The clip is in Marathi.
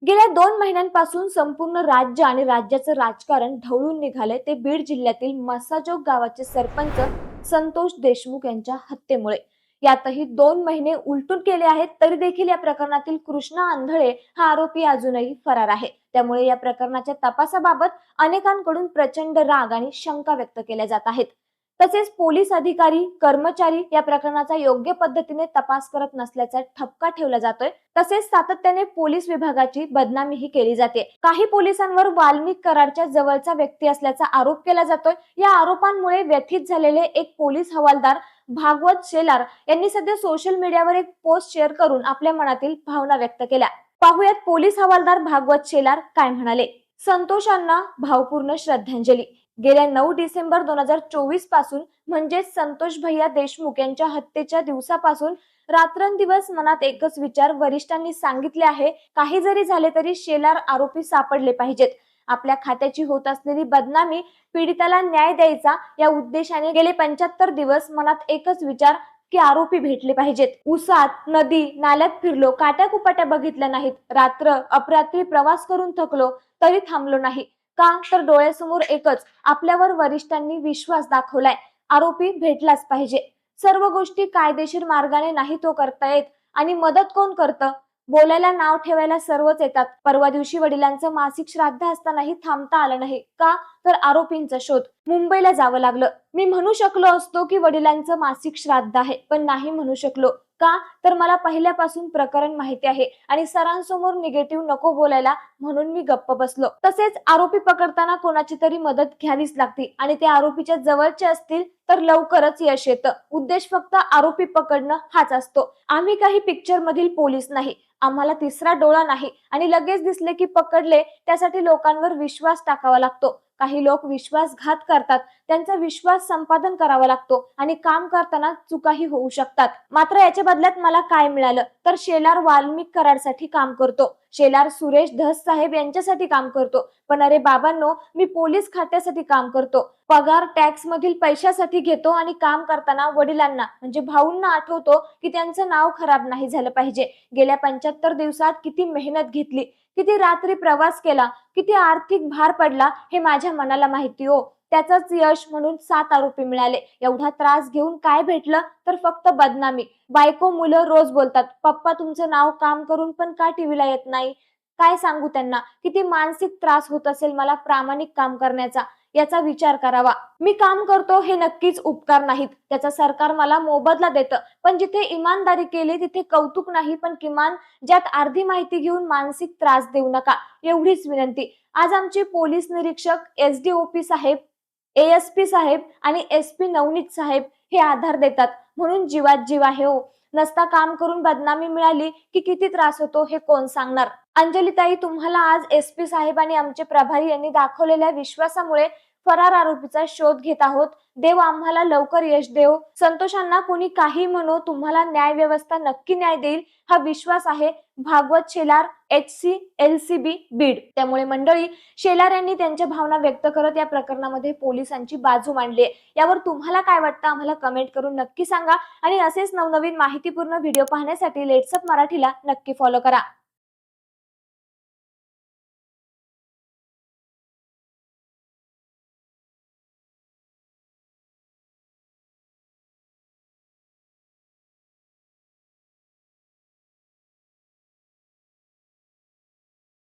गेल्या 2 महिन्यांपासून संपूर्ण राज्य आणि राज्याचं राजकारण ढवळून निघाले ते बीड जिल्ह्यातील मसाजोग गावाचे सरपंच संतोष देशमुख यांच्या हत्येमुळे। यातही 2 महिने उलटून गेले आहेत तरी देखील या प्रकरणातील कृष्णा आंधळे हा आरोपी अजूनही फरार आहे। त्यामुळे या प्रकरणाच्या तपासाबाबत अनेकांकडून प्रचंड राग आणि शंका व्यक्त केल्या जात आहेत। तसेच पोलीस अधिकारी कर्मचारी या प्रकरणाचा योग्य पद्धतीने तपास करत नसल्याचा ठपका ठेवला जातोय। तसेच सातत्याने पोलीस विभागाची बदनामीही केली जाते। काही पोलिसांवर वाल्मिक कराडच्या जवळचा व्यक्ती असल्याचा आरोप केला जातोय। या आरोपांमुळे व्यथित झालेले एक पोलीस हवालदार भागवत शेलार यांनी सध्या सोशल मीडियावर एक पोस्ट शेअर करून आपल्या मनातील भावना व्यक्त केल्या। पाहुयात पोलीस हवालदार भागवत शेलार काय म्हणाले। संतोषांना भावपूर्ण श्रद्धांजली। गेल्या 9 डिसेंबर 2024 पासून म्हणजेच संतोष भैया देशमुख यांच्या हत्येच्या दिवसापासून रात्रंदिवस मनात एकच विचार वरिष्ठांनी सांगितले आहे, काही जरी झाले तरी शेलार आरोपी सापडले पाहिजेत। आपल्या खात्याची होत असलेली बदनामी, पीडिताला न्याय द्यायचा या उद्देशाने गेले 75 दिवस मनात एकच विचार की आरोपी भेटले पाहिजेत। उसात, नदी, नाल्यात फिरलो, काट्याकुपाट्या बघितल्या नाहीत, रात्र अपरात्री प्रवास करून थकलो तरी थांबलो नाही। का तर डोळ्यासमोर एकच, आपल्यावर वरिष्ठांनी विश्वास दाखवलाय, आरोपी भेटलाच पाहिजे। सर्व गोष्टी कायदेशीर मार्गाने नाही तो करता येत आणि मदत कोण करतं? बोलायला नाव ठेवायला सर्वच येतात। परवा दिवशी वडिलांचं मासिक श्राद्ध असतानाही थांबता आलं नाही। का तर आरोपींचा शोध। मुंबईला जावं लागलं। मी म्हणू शकलो असतो की वडिलांचं मासिक श्राद्ध आहे, पण नाही म्हणू शकलो। का तर मला पहिल्यापासून प्रकरण माहिती आहे आणि सरांसमोर निगेटिव्ह नको बोलायला, म्हणून मी गप्प बसलो। तसेच आरोपी पकडताना कोणाची तरी मदत घ्यावीच लागते आणि ते आरोपीच्या जवळचे असतील तर लवकरच यश येतं। उद्देश फक्त आरोपी पकडणं हाच असतो। आम्ही काही पिक्चर मधील पोलीस नाही, आम्हाला तिसरा डोळा नाही आणि लगेच दिसले की पकडले, त्यासाठी लोकांवर विश्वास टाकावा लागतो। काही लोक विश्वासघात करतात, त्यांचा विश्वास संपादन करावा लागतो आणि काम करताना चुकाही होऊ शकतात। मात्र याच्या बदल्यात मला काय मिळालं तर शेलार वाल्मिक कराडसाठी काम करतो, शेलार सुरेश धस साहेब यांच्यासाठी काम करतो। पण अरे बाबांनो, मी पोलीस खात्यासाठी काम करतो, पगार टॅक्स मधील पैशासाठी घेतो आणि काम करताना वडिलांना म्हणजे भाऊंना आठवतो की त्यांचं नाव खराब नाही झालं पाहिजे। गेल्या 75 दिवसात किती मेहनत घेतली, किती रात्री प्रवास केला, किती आर्थिक भार पडला हे माझ्या मनाला माहिती हो। त्याचंच यश म्हणून 7 आरोपी मिळाले। एवढा त्रास घेऊन काय भेटलं तर फक्त बदनामी। बायको मुलं रोज बोलतात, पप्पा तुमचं नाव काम करून पण का टीव्हीला येत नाही? काय सांगू त्यांना? किती मानसिक त्रास होत असेल मला प्रामाणिक काम करण्याचा, याचा विचार करावा। मी काम करतो हे नक्कीच उपकार नाहीत, त्याचा सरकार मला मोबदला देतं, पण जिथे इमानदारी केली तिथे कौतुक नाही, पण किमान ज्यात अर्धी माहिती घेऊन मानसिक त्रास देऊ नका, एवढीच विनंती। आज आमचे पोलीस निरीक्षक, एसडीओपी साहेब, एएसपी साहेब आणि एसपी नवनीत साहेब हे आधार देतात, म्हणून जीवात जीव आहे हो। नसता काम करून बदनामी मिळाली की किती त्रास होतो हे कोण सांगणार? अंजलीताई, तुम्हाला आज एसपी साहेब आणि आमचे प्रभारी यांनी दाखवलेल्या विश्वासामुळे फरार आरोपीचा शोध घेत आहोत। देव आम्हाला लवकर यश देव। संतोषांना कोणी काही म्हणो, तुम्हाला न्याय व्यवस्था नक्की न्याय देईल हा विश्वास आहे। भागवत शेलार, HC-LCB बीड। त्यामुळे मंडळी, शेलार यांनी त्यांच्या भावना व्यक्त करत या प्रकरणामध्ये पोलिसांची बाजू मांडली आहे। यावर तुम्हाला काय वाटतं आम्हाला कमेंट करून नक्की सांगा आणि असेच नवनवीन माहितीपूर्ण व्हिडिओ पाहण्यासाठी लेट्सअप मराठीला नक्की फॉलो करा।